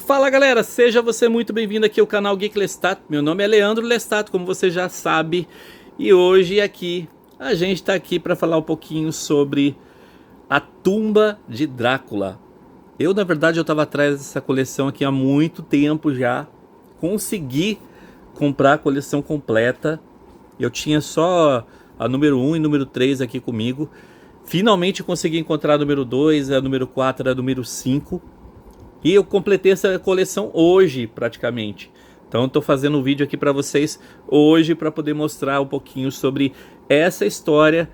Fala galera, seja você muito bem-vindo aqui ao canal Geek Lestat. Meu nome é Leandro Lestat, como você já sabe. E hoje aqui, a gente tá aqui para falar um pouquinho sobre a tumba de Drácula. Na verdade, eu tava atrás dessa coleção aqui há muito tempo já. Consegui comprar a coleção completa. Eu tinha só a número 1 e número 3 aqui comigo. Finalmente consegui encontrar a número 2, a número 4 e a número 5. E eu completei essa coleção hoje, praticamente. Então eu tô fazendo um vídeo aqui para vocês hoje para poder mostrar um pouquinho sobre essa história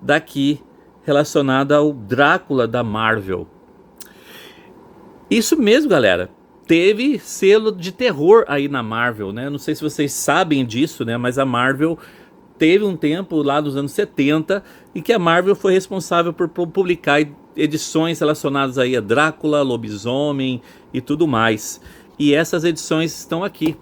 daqui relacionada ao Drácula da Marvel. Isso mesmo, galera. Teve selo de terror aí na Marvel, né? Não sei se vocês sabem disso, né? Mas a Marvel teve um tempo lá dos anos 70 em que a Marvel foi responsável por publicar edições relacionadas aí a Drácula, lobisomem e tudo mais. E essas edições estão aqui.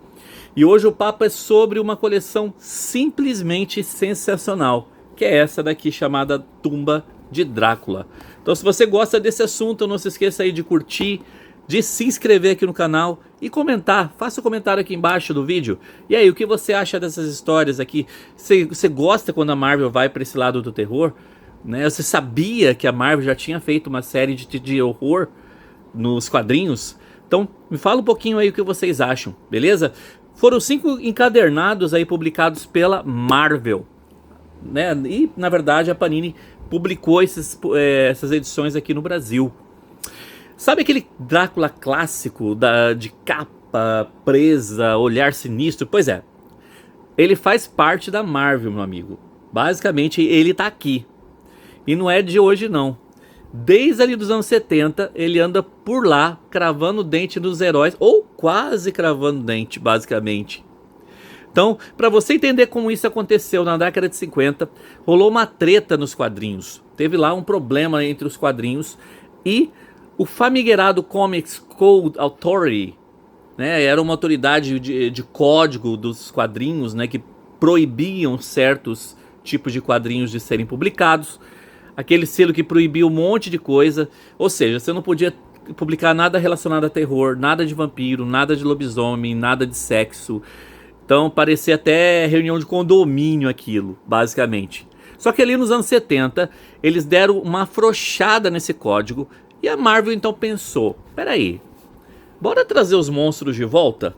E hoje o papo é sobre uma coleção simplesmente sensacional, que é essa daqui chamada Tumba de Drácula. Então se você gosta desse assunto, não se esqueça aí de curtir, de se inscrever aqui no canal e comentar. Faça um comentário aqui embaixo do vídeo. E aí, o que você acha dessas histórias aqui? Você gosta quando a Marvel vai para esse lado do terror? Né? Você sabia que a Marvel já tinha feito uma série de horror nos quadrinhos? Então, me fala um pouquinho aí o que vocês acham, beleza? Foram 5 encadernados aí publicados pela Marvel, né? E, na verdade, a Panini publicou essas edições aqui no Brasil. Sabe aquele Drácula clássico de capa presa, olhar sinistro? Pois é, ele faz parte da Marvel, meu amigo. Basicamente, ele tá aqui. E não é de hoje, não. Desde ali dos anos 70, ele anda por lá, cravando o dente nos heróis, ou quase cravando o dente, basicamente. Então, para você entender como isso aconteceu na década de 50, rolou uma treta nos quadrinhos. Teve lá um problema entre os quadrinhos e o famigerado Comics Code Authority, né, era uma autoridade de código dos quadrinhos, né, que proibiam certos tipos de quadrinhos de serem publicados. Aquele selo que proibia um monte de coisa. Ou seja, você não podia publicar nada relacionado a terror, nada de vampiro, nada de lobisomem, nada de sexo. Então parecia até reunião de condomínio aquilo, basicamente. Só que ali nos anos 70, eles deram uma afrouxada nesse código. E a Marvel então pensou, peraí, bora trazer os monstros de volta?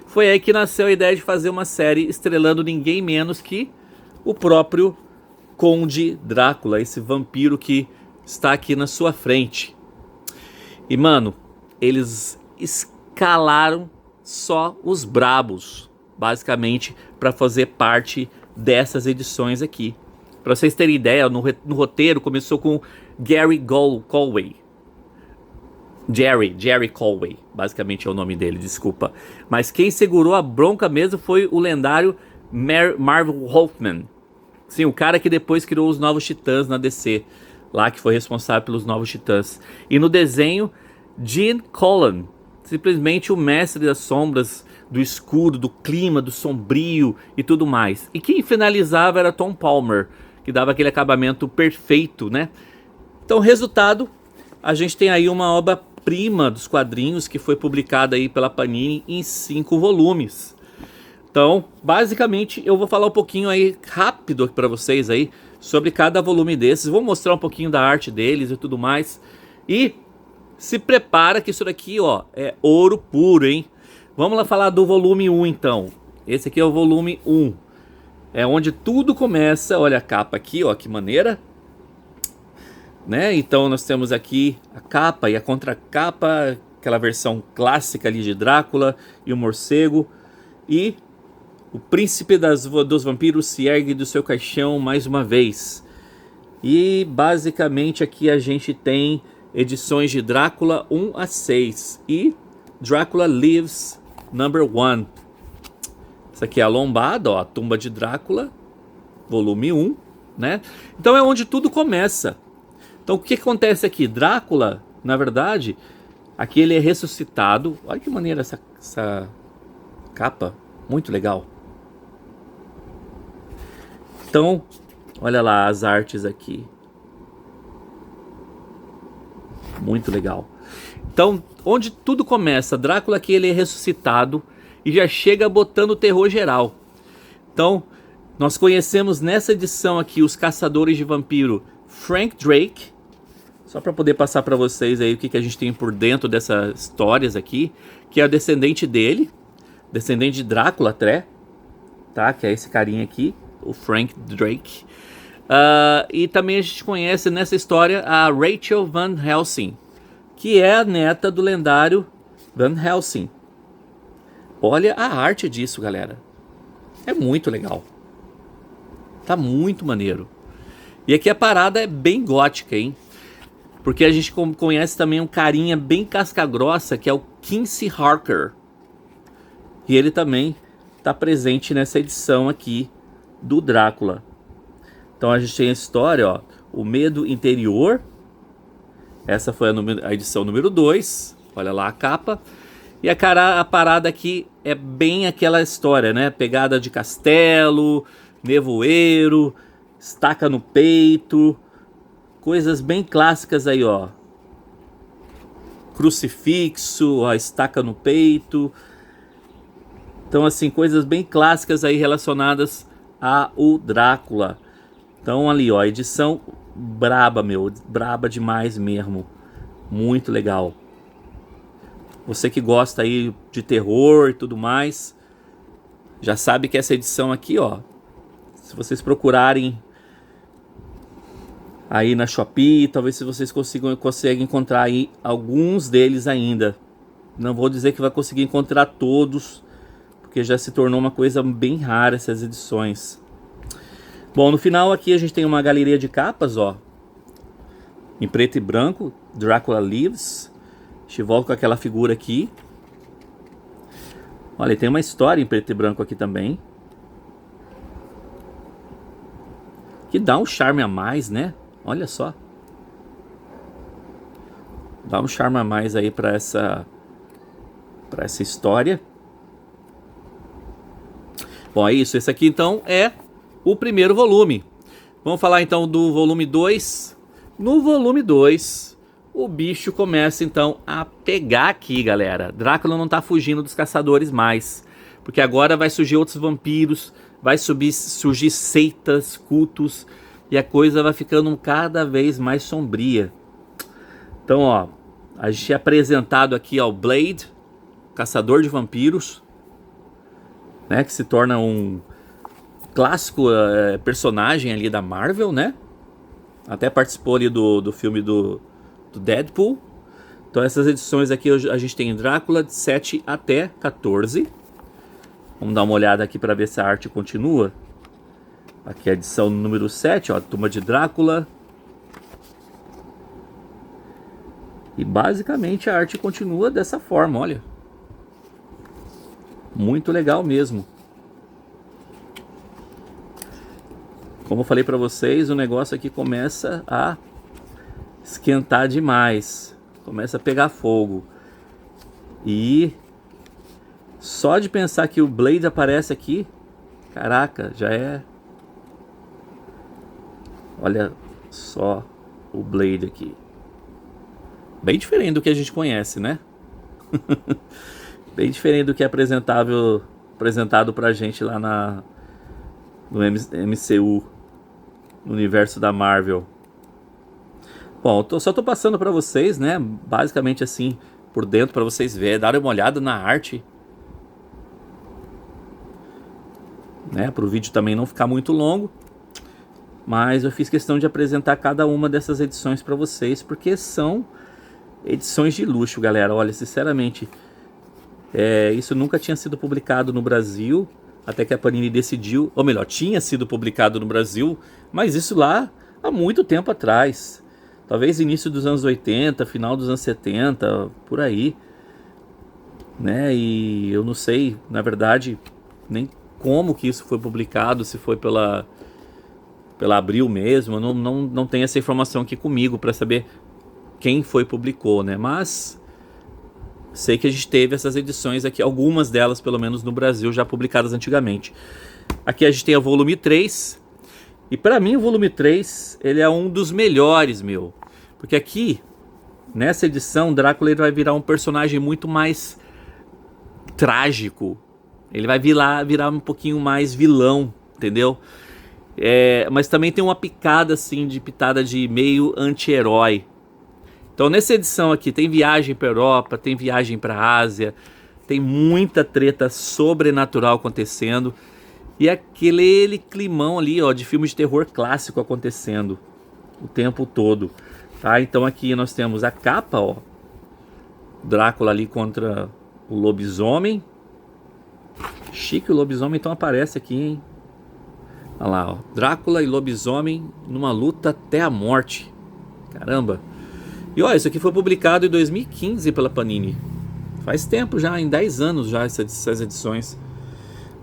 Foi aí que nasceu a ideia de fazer uma série estrelando ninguém menos que o próprio Conde Drácula, esse vampiro que está aqui na sua frente. E mano, eles escalaram só os brabos, basicamente, para fazer parte dessas edições aqui. Para vocês terem ideia, no roteiro começou com Gary Conway. Jerry Conway, basicamente é o nome dele, desculpa. Mas quem segurou a bronca mesmo foi o lendário Marvel Wolfman. Sim, o cara que depois criou os Novos Titãs na DC, lá que foi responsável pelos Novos Titãs. E no desenho, Gene Colan, simplesmente o mestre das sombras, do escuro, do clima, do sombrio e tudo mais. E quem finalizava era Tom Palmer, que dava aquele acabamento perfeito, né? Então, resultado, a gente tem aí uma obra-prima dos quadrinhos que foi publicada aí pela Panini em 5 volumes. Então, basicamente, eu vou falar um pouquinho aí rápido para vocês aí sobre cada volume desses. Vou mostrar um pouquinho da arte deles e tudo mais. E se prepara que isso daqui, ó, é ouro puro, hein? Vamos lá falar do volume 1, então. Esse aqui é o volume 1. É onde tudo começa. Olha a capa aqui, ó, que maneira. Né? Então nós temos aqui a capa e a contracapa, aquela versão clássica ali de Drácula e o morcego. E o príncipe dos vampiros se ergue do seu caixão mais uma vez. E basicamente aqui a gente tem edições de Drácula 1 a 6 e Drácula Lives Number 1. Essa aqui é a lombada, ó, a tumba de Drácula, volume 1, né? Então é onde tudo começa. Então o que acontece aqui? Drácula, na verdade, aqui ele é ressuscitado. Olha que maneira essa capa, muito legal. Então, olha lá as artes aqui. Muito legal. Então, onde tudo começa, Drácula aqui ele é ressuscitado e já chega botando terror geral. Então, nós conhecemos nessa edição aqui os caçadores de vampiro Frank Drake, só para poder passar para vocês aí o que a gente tem por dentro dessas histórias aqui, que é o descendente dele, descendente de Drácula até, tá? Que é esse carinha aqui, o Frank Drake. E também a gente conhece nessa história a Rachel Van Helsing, que é a neta do lendário Van Helsing. Olha a arte disso, galera. É muito legal. Tá muito maneiro. E aqui a parada é bem gótica, hein? Porque a gente conhece também um carinha bem casca-grossa, que é o Quincy Harker. E ele também tá presente nessa edição aqui do Drácula. Então a gente tem a história, ó, O Medo Interior. Essa foi a edição número 2. Olha lá a capa. E a parada aqui é bem aquela história, né? Pegada de castelo, nevoeiro, estaca no peito, coisas bem clássicas aí, ó. Crucifixo, ó, estaca no peito. Então, assim, coisas bem clássicas aí relacionadas ao Drácula. Então, ali, ó, edição braba, meu. Braba demais mesmo. Muito legal. Você que gosta aí de terror e tudo mais, já sabe que essa edição aqui, ó, se vocês procurarem aí na Shopee, talvez se vocês conseguem encontrar aí alguns deles ainda. Não vou dizer que vai conseguir encontrar todos, porque já se tornou uma coisa bem rara essas edições. Bom, no final aqui a gente tem uma galeria de capas, ó, em preto e branco, Dracula Lives. A gente volta com aquela figura aqui. Olha, tem uma história em preto e branco aqui também, que dá um charme a mais, né? Olha só. Dá um charme a mais aí para essa história. Bom, é isso. Esse aqui então é o primeiro volume. Vamos falar então do volume 2. No volume 2, o bicho começa então a pegar aqui, galera. Drácula não tá fugindo dos caçadores mais, porque agora vai surgir outros vampiros, vai surgir seitas, cultos, e a coisa vai ficando cada vez mais sombria. Então, ó, a gente é apresentado aqui ao Blade, caçador de vampiros, né, que se torna um clássico personagem ali da Marvel, né? Até participou ali do filme do Deadpool. Então essas edições aqui a gente tem Drácula de 7 até 14. Vamos dar uma olhada aqui para ver se a arte continua. Aqui a edição número 7, ó, Tumba de Drácula. E basicamente a arte continua dessa forma, olha. Muito legal mesmo. Como eu falei para vocês, o negócio aqui começa a esquentar demais. Começa a pegar fogo. E só de pensar que o Blade aparece aqui, caraca, já é... Olha só o Blade aqui. Bem diferente do que a gente conhece, né? Bem diferente do que é apresentado pra gente lá no MCU, no universo da Marvel. Bom, só tô passando pra vocês, né? Basicamente assim, por dentro, pra vocês verem, darem uma olhada na arte, né? Pro vídeo também não ficar muito longo. Mas eu fiz questão de apresentar cada uma dessas edições pra vocês, porque são edições de luxo, galera. Olha, sinceramente, isso nunca tinha sido publicado no Brasil, até que a Panini decidiu, ou melhor, tinha sido publicado no Brasil, mas isso lá há muito tempo atrás. Talvez início dos anos 80, final dos anos 70, por aí, né? E eu não sei, na verdade, nem como que isso foi publicado, se foi pela Abril mesmo. Eu não tenho essa informação aqui comigo para saber quem publicou, né? Mas sei que a gente teve essas edições aqui, algumas delas pelo menos no Brasil, já publicadas antigamente. Aqui a gente tem o volume 3. E para mim o volume 3, ele é um dos melhores, meu. Porque aqui Nessa edição, Drácula ele vai virar um personagem muito mais trágico. Ele vai virar um pouquinho mais vilão, entendeu? Mas também tem uma picada assim, pitada de meio anti-herói. Então nessa edição aqui tem viagem para Europa, tem viagem para Ásia, tem muita treta sobrenatural acontecendo e aquele climão ali, ó, de filme de terror clássico acontecendo o tempo todo, tá? Então aqui nós temos a capa, ó, Drácula ali contra o lobisomem. Chique, o lobisomem então aparece aqui, hein? Olha lá, ó, Drácula e lobisomem numa luta até a morte. Caramba. E ó, isso aqui foi publicado em 2015 pela Panini. Faz tempo já, em 10 anos já essas edições.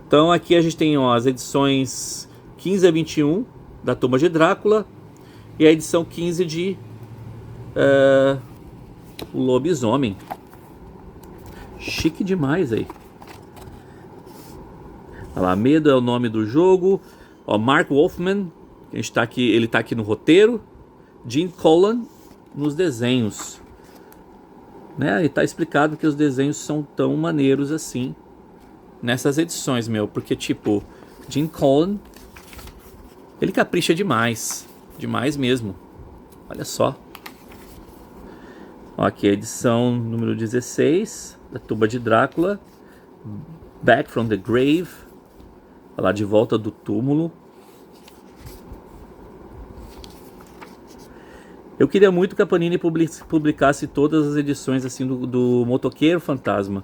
Então aqui a gente tem, ó, as edições 15 a 21 da Tumba de Drácula e a edição 15 de o Lobisomem. Chique demais aí. Olha lá, Medo é o nome do jogo. Ó, Mark Wolfman, a gente tá aqui, ele tá aqui no roteiro. Gene Colan nos desenhos, né? E tá explicado que os desenhos são tão maneiros assim nessas edições, meu, porque tipo, Gene Colan, ele capricha demais, demais mesmo. Olha só. Ó, aqui a edição número 16 da Tumba de Drácula, Back from the Grave, lá de volta do túmulo. Eu queria muito que a Panini publicasse todas as edições assim do Motoqueiro Fantasma.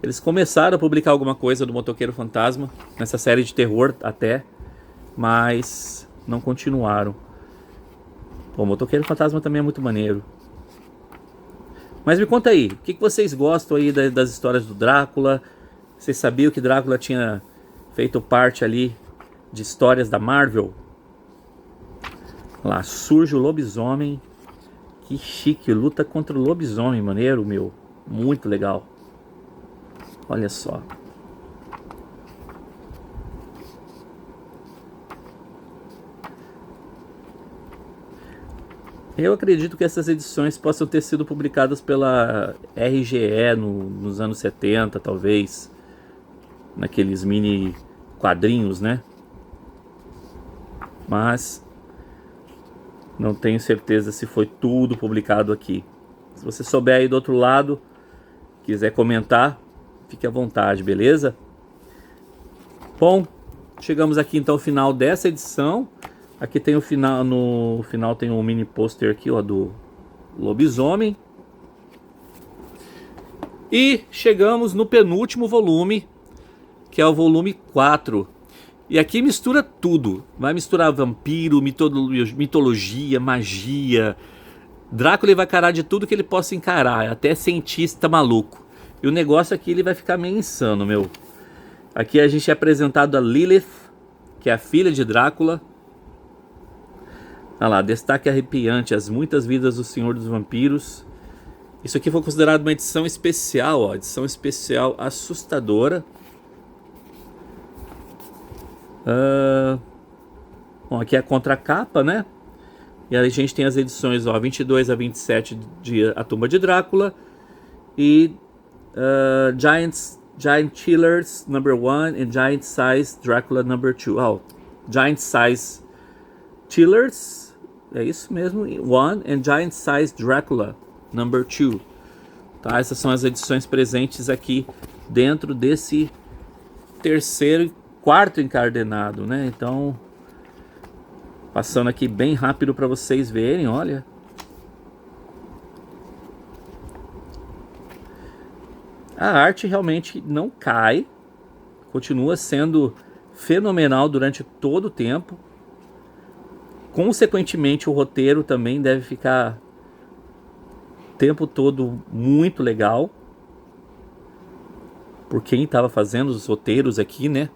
Eles começaram a publicar alguma coisa do Motoqueiro Fantasma, nessa série de terror até, mas não continuaram. O Motoqueiro Fantasma também é muito maneiro. Mas me conta aí, o que vocês gostam aí das histórias do Drácula? Vocês sabiam que Drácula tinha feito parte ali de histórias da Marvel? Lá surge o lobisomem. Que chique, luta contra o lobisomem, maneiro, meu. Muito legal. Olha só. Eu acredito que essas edições possam ter sido publicadas pela RGE nos anos 70, talvez. Naqueles mini quadrinhos, né? Mas não tenho certeza se foi tudo publicado aqui. Se você souber aí do outro lado, quiser comentar, fique à vontade, beleza? Bom, chegamos aqui então ao final dessa edição. Aqui tem o final, no final tem um mini pôster aqui, ó, do lobisomem. E chegamos no penúltimo volume, que é o volume 4. E aqui mistura tudo. Vai misturar vampiro, mitologia, magia. Drácula vai encarar de tudo que ele possa encarar, até cientista maluco. E o negócio aqui ele vai ficar meio insano, meu. Aqui a gente é apresentado a Lilith, que é a filha de Drácula. Olha lá, destaque arrepiante, as muitas vidas do Senhor dos Vampiros. Isso aqui foi considerado uma edição especial, ó, edição especial assustadora. Bom, aqui é a contracapa, né? E aí a gente tem as edições, ó, 22 a 27 de A Tumba de Drácula e Giant Killers #1 e Giant Size Drácula #2. Oh, Giant Size Killers, é isso mesmo, 1 e Giant Size Drácula #2. Tá, essas são as edições presentes aqui dentro desse terceiro e quarto encadernado, né? Então, passando aqui bem rápido para vocês verem, olha. A arte realmente não cai, continua sendo fenomenal durante todo o tempo. Consequentemente, o roteiro também deve ficar o tempo todo muito legal. Por quem estava fazendo os roteiros aqui, né?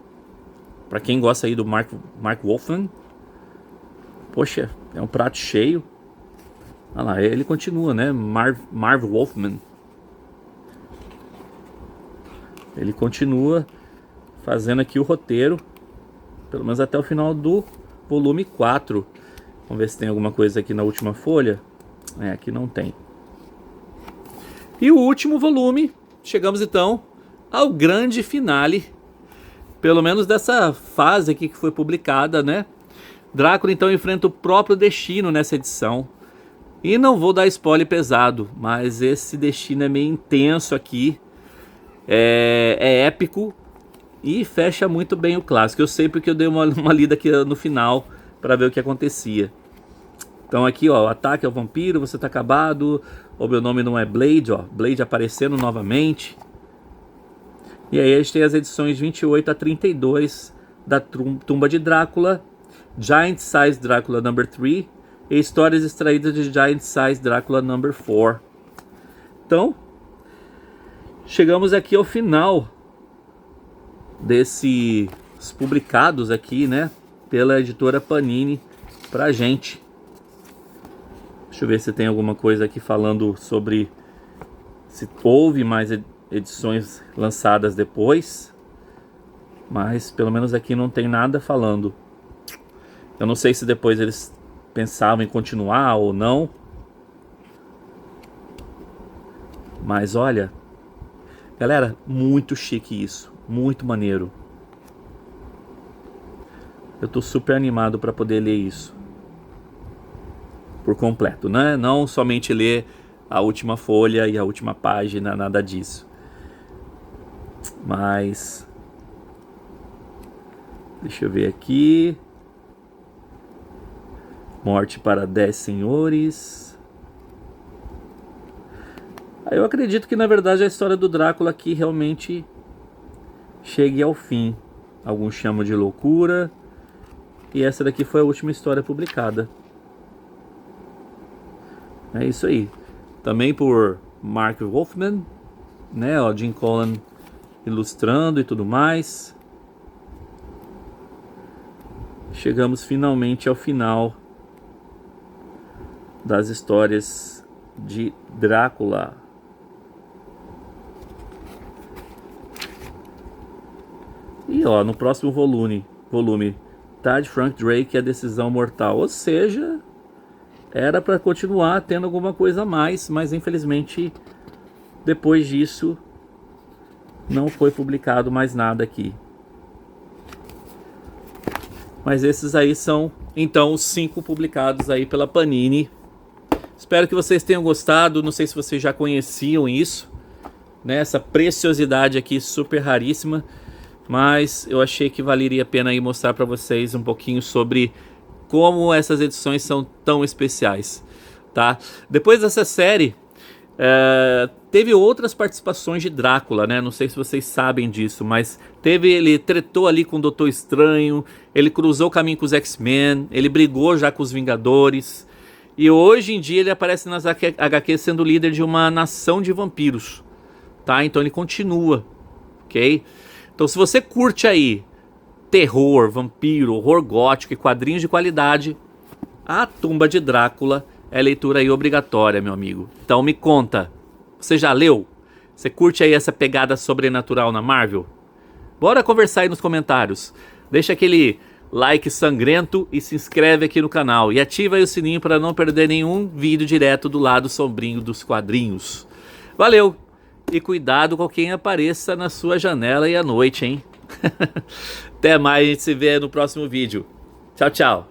Para quem gosta aí do Mark Wolfman, poxa, é um prato cheio. Olha lá, ele continua, né? Marv Wolfman. Ele continua fazendo aqui o roteiro, pelo menos até o final do volume 4. Vamos ver se tem alguma coisa aqui na última folha. Aqui não tem. E o último volume, chegamos então ao grande finale, pelo menos dessa fase aqui que foi publicada, né? Drácula então enfrenta o próprio destino nessa edição. E não vou dar spoiler pesado, mas esse destino é meio intenso aqui. É épico e fecha muito bem o clássico. Eu sei porque eu dei uma lida aqui no final para ver o que acontecia. Então aqui, ó, o ataque ao vampiro, você tá acabado. O meu nome não é Blade, ó. Blade aparecendo novamente. E aí a gente tem as edições 28 a 32 da Tumba de Drácula, Giant Size Drácula Number 3 e histórias extraídas de Giant Size Drácula Number 4. Então, chegamos aqui ao final desses publicados aqui, né, pela editora Panini pra gente. Deixa eu ver se tem alguma coisa aqui falando sobre se houve mais edições lançadas depois, mas pelo menos aqui não tem nada falando. Eu não sei se depois eles pensavam em continuar ou não, mas olha, galera, muito chique isso, muito maneiro. Eu tô super animado para poder ler isso por completo, né? Não somente ler a última folha e a última página, nada disso. Mas deixa eu ver aqui. Morte para 10 senhores. Eu acredito que na verdade a história do Drácula aqui realmente chegue ao fim. Alguns chamam de loucura. E essa daqui foi a última história publicada. É isso aí. Também por Mark Wolfman, né? O Jim Collan ilustrando e tudo mais. Chegamos finalmente ao final das histórias de Drácula. E ó, no próximo volume Todd Frank Drake, a decisão mortal. Ou seja, era para continuar tendo alguma coisa a mais, mas infelizmente depois disso não foi publicado mais nada aqui. Mas esses aí são então os 5 publicados aí pela Panini. Espero que vocês tenham gostado. Não sei se vocês já conheciam isso, né? Essa preciosidade aqui super raríssima, mas eu achei que valeria a pena aí mostrar para vocês um pouquinho sobre como essas edições são tão especiais, tá? Depois dessa série, teve outras participações de Drácula, né? Não sei se vocês sabem disso, mas ele tretou ali com o Doutor Estranho, ele cruzou o caminho com os X-Men, ele brigou já com os Vingadores, e hoje em dia ele aparece nas HQs sendo líder de uma nação de vampiros, tá? Então ele continua, ok? Então se você curte aí terror, vampiro, horror gótico e quadrinhos de qualidade, A Tumba de Drácula é leitura aí obrigatória, meu amigo. Então me conta, você já leu? Você curte aí essa pegada sobrenatural na Marvel? Bora conversar aí nos comentários. Deixa aquele like sangrento e se inscreve aqui no canal. E ativa aí o sininho para não perder nenhum vídeo direto do lado sombrio dos quadrinhos. Valeu! E cuidado com quem apareça na sua janela e à noite, hein? Até mais, a gente se vê no próximo vídeo. Tchau, tchau!